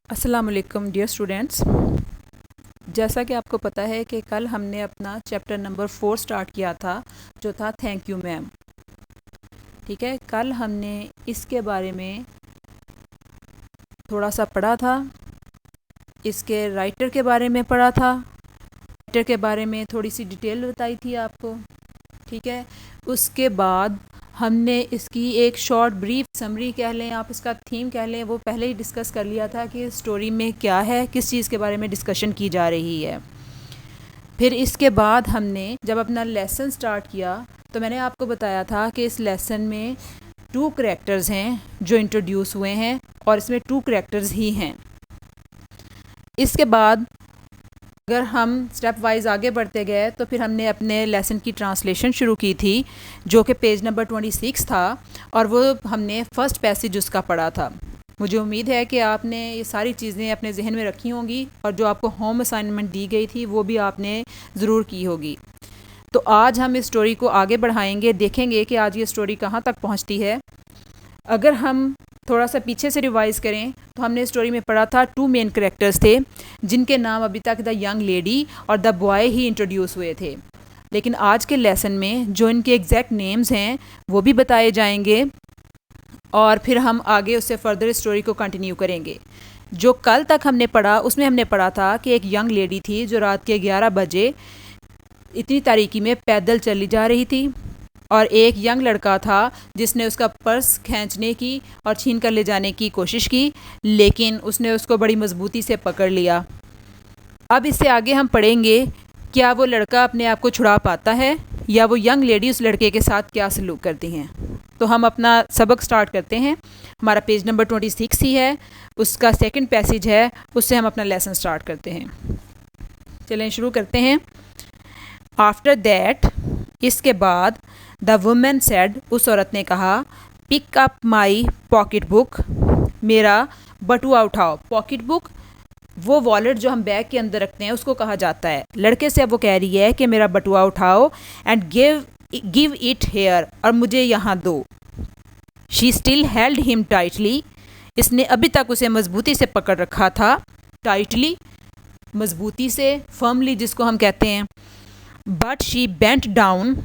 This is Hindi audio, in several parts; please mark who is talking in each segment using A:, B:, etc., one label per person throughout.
A: अस्सलाम वालेकुम डियर स्टूडेंट्स। जैसा कि आपको पता है कि कल हमने अपना चैप्टर नंबर 4 स्टार्ट किया था, जो था थैंक यू मैम। ठीक है, कल हमने इसके बारे में थोड़ा सा पढ़ा था, इसके राइटर के बारे में पढ़ा था, राइटर के बारे में थोड़ी सी डिटेल बताई थी आपको। ठीक है, उसके बाद हमने इसकी एक शॉर्ट ब्रीफ समरी कह लें, आप इसका थीम कह लें, वो पहले ही डिस्कस कर लिया था कि स्टोरी में क्या है, किस चीज़ के बारे में डिस्कशन की जा रही है। फिर इसके बाद हमने जब अपना लेसन स्टार्ट किया तो मैंने आपको बताया था कि इस लेसन में 2 करैक्टर्स हैं जो इंट्रोड्यूस हुए हैं और इसमें 2 करैक्टर्स ही हैं। इसके बाद अगर हम स्टेप वाइज आगे बढ़ते गए तो फिर हमने अपने लेसन की ट्रांसलेशन शुरू की थी, जो कि पेज नंबर 26 था, और वो हमने फ़र्स्ट पैसेज उसका पढ़ा था। मुझे उम्मीद है कि आपने ये सारी चीज़ें अपने जहन में रखी होंगी और जो आपको होम असाइनमेंट दी गई थी वो भी आपने ज़रूर की होगी। तो आज हम इस स्टोरी को आगे बढ़ाएंगे, देखेंगे कि आज ये स्टोरी कहाँ तक पहुँचती है। अगर हम थोड़ा सा पीछे से रिवाइज़ करें तो हमने स्टोरी में पढ़ा था 2 मेन कैरेक्टर्स थे, जिनके नाम अभी तक द यंग लेडी और द बॉय ही इंट्रोड्यूस हुए थे। लेकिन आज के लेसन में जो इनके एग्जैक्ट नेम्स हैं वो भी बताए जाएंगे और फिर हम आगे उससे फर्दर स्टोरी को कंटिन्यू करेंगे। जो कल तक हमने पढ़ा उसमें हमने पढ़ा था कि एक यंग लेडी थी जो रात के 11 बजे इतनी तारीकी में पैदल चली जा रही थी, और एक यंग लड़का था जिसने उसका पर्स खींचने की और छीन कर ले जाने की कोशिश की, लेकिन उसने उसको बड़ी मजबूती से पकड़ लिया। अब इससे आगे हम पढ़ेंगे क्या वो लड़का अपने आप को छुड़ा पाता है या वो यंग लेडी उस लड़के के साथ क्या सलूक करती हैं। तो हम अपना सबक स्टार्ट करते हैं। हमारा पेज नंबर 26 ही है, उसका सेकंड पैसेज है, उससे हम अपना लेसन स्टार्ट करते हैं। चलें शुरू करते हैं। आफ्टर दैट, इसके बाद, द वुमेन सेड, उस औरत ने कहा, pick up my pocket book, मेरा बटुआ उठाओ। पॉकेट बुक वो वॉलेट जो हम बैग के अंदर रखते हैं उसको कहा जाता है। लड़के से अब वो कह रही है कि मेरा बटुआ उठाओ एंड गिव इट हेयर, और मुझे यहाँ दो। She still held him tightly, इसने अभी तक उसे मजबूती से पकड़ रखा था। टाइटली मजबूती से, फर्मली जिसको हम कहते हैं। बट शी बेंट डाउन,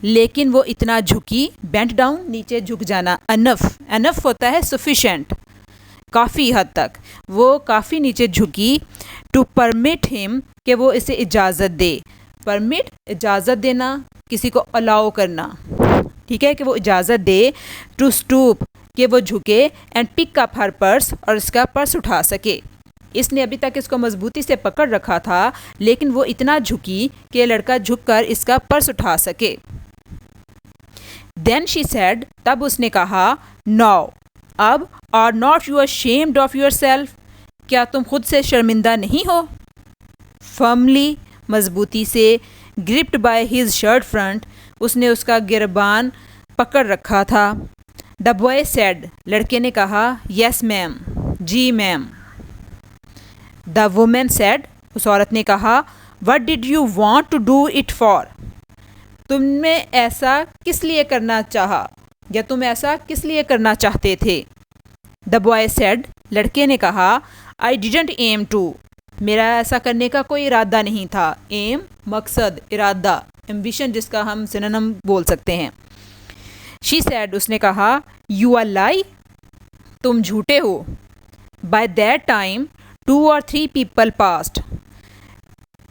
A: लेकिन वो इतना झुकी, बेंट डाउन नीचे झुक जाना, अनफ, अनफ होता है सफिशेंट, काफ़ी हद तक, वो काफ़ी नीचे झुकी। टू परमिट हिम, कि वो इसे इजाज़त दे। परमिट इजाज़त देना, किसी को अलाउ करना, ठीक है, कि वो इजाज़त दे। टू स्टूप, कि वो झुके, and pick up her purse, और इसका पर्स उठा सके। इसने अभी तक इसको मजबूती से पकड़ रखा था, लेकिन वो इतना झुकी कि लड़का झुककर इसका पर्स उठा सके। देन शी सेड, तब उसने कहा, नाउ, अब, are not you ashamed of yourself, क्या तुम खुद से शर्मिंदा नहीं हो। फर्मली मजबूती से, gripped by his shirt front, उसने उसका गिरबान पकड़ रखा था। द बॉय सेड, लड़के ने कहा, यस मैम, जी मैम। द वुमेन सेड, उस औरत ने कहा, what did you want to do it for, तुमने ऐसा किस लिए करना चाहा, या तुम ऐसा किस लिए करना चाहते थे। द बॉय सेड, लड़के ने कहा, आई डिडंट एम टू, मेरा ऐसा करने का कोई इरादा नहीं था। एम मकसद, इरादा, एम्बिशन जिसका हम सिनोनिम बोल सकते हैं। शी सेड, उसने कहा, यू आर लाई, तुम झूठे हो। By that time 2 or 3 people passed,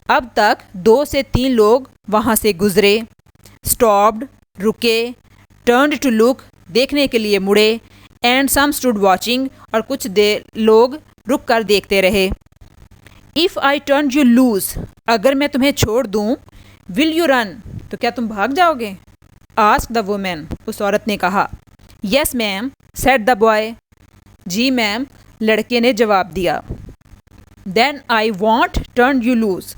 A: अब तक 2 से 3 लोग वहाँ से गुजरे। स्टॉप्ड, रुके। टर्न्ड टू लुक, देखने के लिए मुड़े। एंड सम स्टूड वॉचिंग, और कुछ देर लोग रुक कर देखते रहे। If I turn you loose, अगर मैं तुम्हें छोड़ दूँ। विल यू रन, तो क्या तुम भाग जाओगे। आस्क द वुमेन, उस औरत ने कहा। Yes ma'am, said the boy, जी मैम, लड़के ने जवाब दिया। Then I won't turn you loose,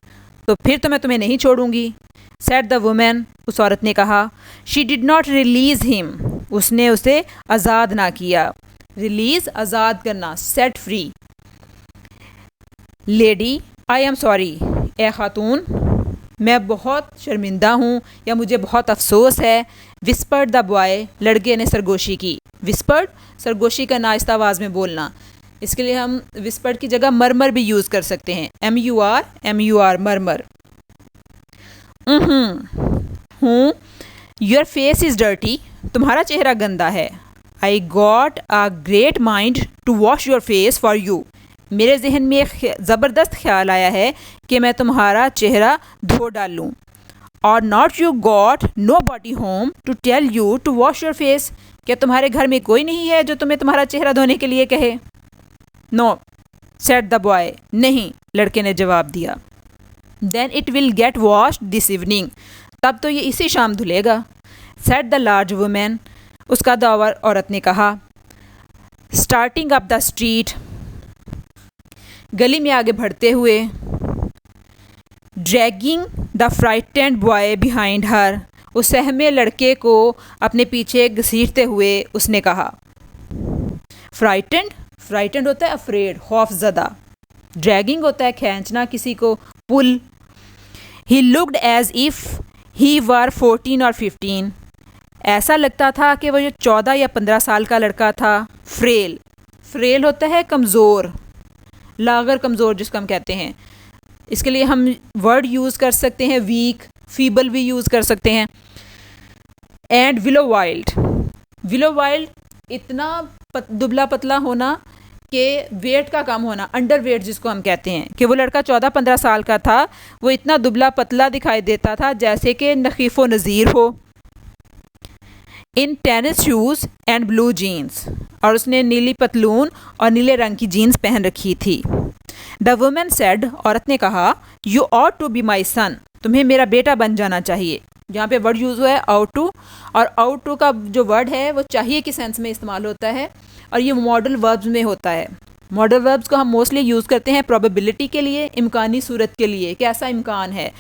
A: तो फिर तो मैं तुम्हें नहीं छोड़ूंगी। सेड द वुमेन, उस औरत ने कहा। She did not release him, उसने उसे आज़ाद ना किया। रिलीज, आज़ाद करना, set free. Lady, I am sorry, ए खातून, मैं बहुत शर्मिंदा हूँ या मुझे बहुत अफसोस है। विस्पर्ड द बॉय, लड़के ने सरगोशी की। विस्पर्ड, सरगोशी का नाश्ता आवाज़ में बोलना। इसके लिए हम विस्पर्ड की जगह मरमर भी यूज़ कर सकते हैं, MUR मरमर। हूँ, योर फेस इज़ डर्टी, तुम्हारा चेहरा गंदा है। I got a great mind to wash your face for you, मेरे जहन में एक ज़बरदस्त ख्याल आया है कि मैं तुम्हारा चेहरा धो डालूँ। और not you got nobody home to tell you to wash your face, क्या तुम्हारे घर में कोई नहीं है जो तुम्हें तुम्हारा चेहरा धोने के लिए कहे? नो, सेड द बॉय, नहीं, लड़के ने जवाब दिया। Then it will get washed this evening, तब तो ये इसी शाम धुलेगा। सेड द लार्ज वुमेन, उस कद्दावर औरत ने कहा। स्टार्टिंग अप द स्ट्रीट, गली में आगे बढ़ते हुए। Dragging the frightened boy behind her, उस सहमे लड़के को अपने पीछे घसीटते हुए उसने कहा। फ्राइटेंड होता है अफ्रेड, खौफज़दा। ड्रैगिंग होता है खींचना किसी को, pull. He looked as if he were 14 और 15, ऐसा लगता था कि वो जो 14 या 15 साल का लड़का था। फ्रेल होता है कमज़ोर, लागर, कमज़ोर जिसको हम कहते हैं। इसके लिए हम वर्ड यूज़ कर सकते हैं वीक, फीबल भी यूज़ कर सकते हैं। एंड विलो वाइल्ड इतना दुबला पतला होना कि वेट का कम होना, अंडर वेट जिसको हम कहते हैं, कि वो लड़का 14-15 साल का था, वो इतना दुबला पतला दिखाई देता था जैसे कि नखीफ़ व नज़ीर हो। In tennis shoes and blue jeans, और उसने नीली पतलून और नीले रंग की जीन्स पहन रखी थी। द वुमेन सेड, औरत ने कहा, you ought to be my son, तुम्हें मेरा बेटा बन जाना चाहिए। यहाँ पे वर्ड यूज़ हुआ है आउट टू, और आउट टू का जो वर्ड है वो चाहिए के सेंस में इस्तेमाल होता है, और ये मॉडल वर्ब्स में होता है। मॉडल वर्ब्स को हम मोस्टली यूज़ करते हैं प्रोबेबिलिटी के लिए, इम्कानी सूरत के लिए, कैसा इम्कान है।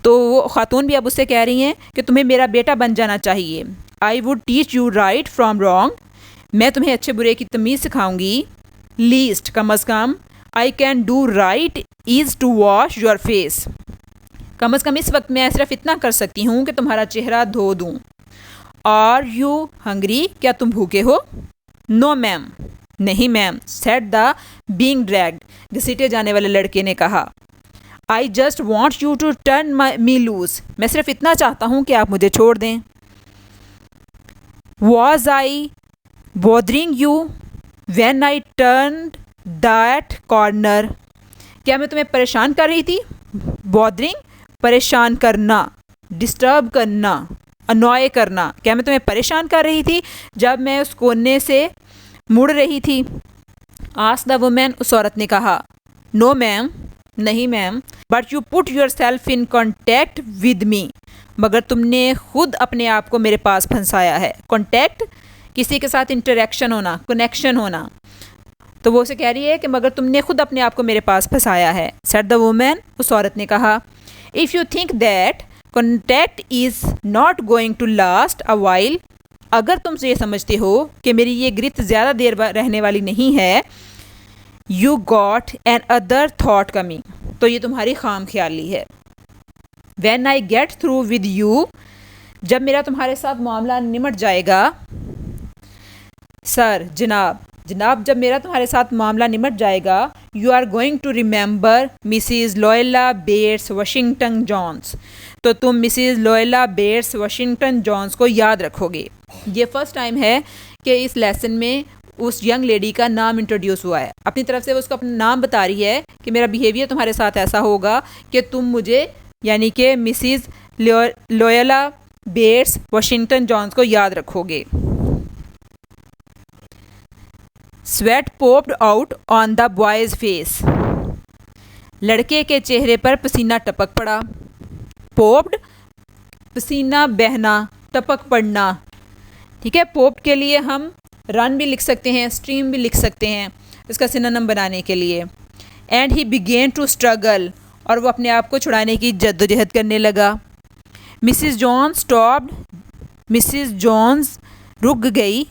A: तो वो ख़ातून भी अब उससे कह रही हैं कि तुम्हें मेरा बेटा बन जाना चाहिए। I would teach you right from wrong, मैं तुम्हें अच्छे बुरे की तमीज़ सिखाऊंगी। लीस्ट, कम अज़ कम। I can do right is to wash your face, कम अज़ कम इस वक्त मैं सिर्फ इतना कर सकती हूँ कि तुम्हारा चेहरा धो दूँ। आर यू हंग्री, क्या तुम भूखे हो? नो मैम, नहीं ma'am. Said the being dragged, घसीटे जाने वाले लड़के ने कहा। I just want you to turn me loose, मैं सिर्फ इतना चाहता हूँ कि आप मुझे छोड़ दें। Was I bothering you when I turned that corner, क्या मैं तुम्हें परेशान कर रही थी? बॉदरिंग, परेशान करना, डिस्टर्ब करना, अनॉय करना, क्या मैं तुम्हें परेशान कर रही थी जब मैं उस कोने से मुड़ रही थी? आस्क्ड द वुमेन, उस औरत ने कहा। नो मैम, नहीं ma'am. But you put your self in contact with me, मगर तुमने खुद अपने आप को मेरे पास फंसाया है। कॉन्टैक्ट, किसी के साथ इंटरेक्शन होना, कनेक्शन होना। तो वो उसे कह रही है कि मगर तुमने खुद अपने आप को मेरे पास फंसाया है। सेड द वुमेन, उस औरत ने कहा। If you think that contact is not going to last a while, अगर तुम ये समझते हो कि मेरी ये गिरफ्त ज़्यादा देर रहने वाली नहीं है, you got another thought coming, तो ये तुम्हारी खाम ख्याली है। When I get through with you, जब मेरा तुम्हारे साथ मामला निमट जाएगा। सर, जनाब, जब मेरा तुम्हारे साथ मामला निमट जाएगा, you are going to remember Mrs Luella Bates Washington Jones, तो तुम Mrs Luella Bates Washington Jones को याद रखोगे। ये फ़र्स्ट टाइम है कि इस लेसन में उस यंग लेडी का नाम इंट्रोड्यूस हुआ है। अपनी तरफ से वो उसको अपना नाम बता रही है कि मेरा बिहेवियर तुम्हारे साथ ऐसा होगा कि तुम मुझे, यानी कि Mrs Luella Bates Washington Jones को याद रखोगे। Sweat popped out on the boy's face, लड़के के चेहरे पर पसीना टपक पड़ा। पोप्ड, पसीना बहना, टपक पड़ना, ठीक है। पोप्ड के लिए हम रन भी लिख सकते हैं, स्ट्रीम भी लिख सकते हैं इसका सिनोनिम बनाने के लिए। And he began to struggle, और वो अपने आप को छुड़ाने की जद्दोजहद करने लगा। Mrs Jones stopped, Mrs Jones रुक गई।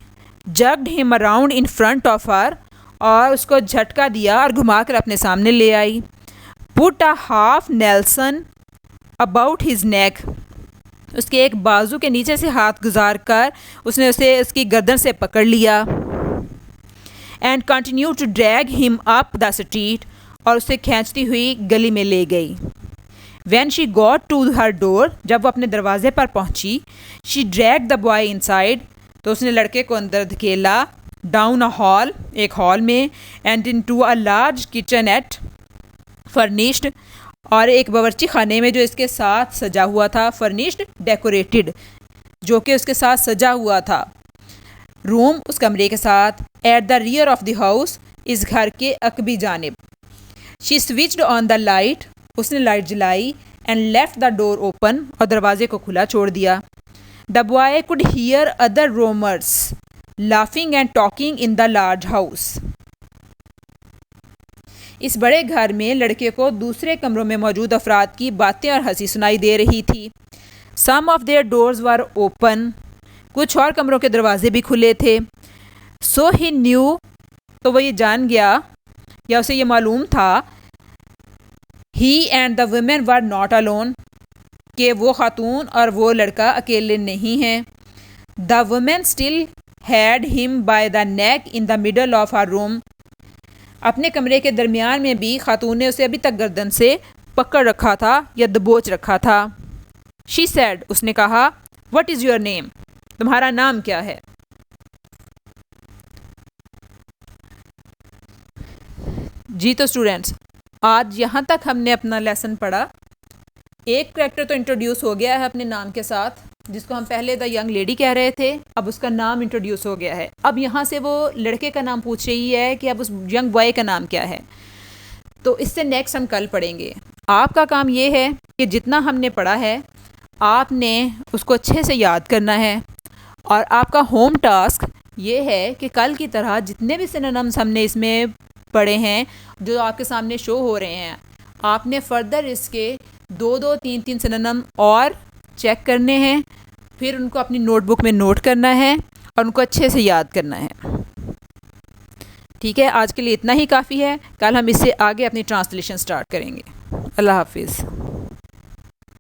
A: Jerked him around in front of her, और उसको झटका दिया और घुमा कर अपने सामने ले आई। Put a half nelson about his neck, उसके एक बाजू के नीचे से हाथ गुजार कर उसने उसे उसकी गर्दन से पकड़ लिया। And continue to drag him up the street, और उसे खींचती हुई गली में ले गई। When she got to her door, जब वो अपने दरवाजे पर पहुंची, she dragged the boy inside, तो उसने लड़के को अंदर धकेला, down a hall, एक हॉल में, and into a large kitchenette, furnished, और एक बावर्ची खाने में जो इसके साथ सजा हुआ था, furnished, decorated, जो कि उसके साथ सजा हुआ था। रूम उस कमरे के साथ, at the rear of the house, इस घर के अकबी जानिब। She switched on the light, उसने लाइट जलाई, and left the door open, और दरवाजे को खुला छोड़ दिया। The boy could hear other roomers laughing and talking in the large house. इस बड़े घर में लड़के को दूसरे कमरों में मौजूद अफराद की बातें और हंसी सुनाई दे रही थी। Some of their doors were open, कुछ और कमरों के दरवाजे भी खुले थे। सो ही न्यू, तो वो ये जान गया या उसे ये मालूम था, he and the women were not alone, कि वो खातून और वो लड़का अकेले नहीं हैं। The women still had him by the neck in the middle of her room, अपने कमरे के दरमियान में भी खातून ने उसे अभी तक गर्दन से पकड़ रखा था या दबोच रखा था। शी सेड, उसने कहा, व्हाट इज़ योर नेम, तुम्हारा नाम क्या है। जी तो स्टूडेंट्स, आज यहाँ तक हमने अपना लेसन पढ़ा। एक करैक्टर तो इंट्रोड्यूस हो गया है अपने नाम के साथ, जिसको हम पहले द यंग लेडी कह रहे थे, अब उसका नाम इंट्रोड्यूस हो गया है। अब यहाँ से वो लड़के का नाम पूछ रही है कि अब उस यंग बॉय का नाम क्या है। तो इससे नेक्स्ट हम कल पढ़ेंगे। आपका काम ये है कि जितना हमने पढ़ा है आपने उसको अच्छे से याद करना है, और आपका होम टास्क ये है कि कल की तरह जितने भी सिनोनिम्स हमने इसमें पढ़े हैं जो आपके सामने शो हो रहे हैं, आपने फर्दर इसके 2-2, 3-3 सिनोनिम और चेक करने हैं, फिर उनको अपनी नोटबुक में नोट करना है और उनको अच्छे से याद करना है। ठीक है, आज के लिए इतना ही काफ़ी है। कल हम इससे आगे अपनी ट्रांसलेशन स्टार्ट करेंगे। अल्लाह हाफिज़।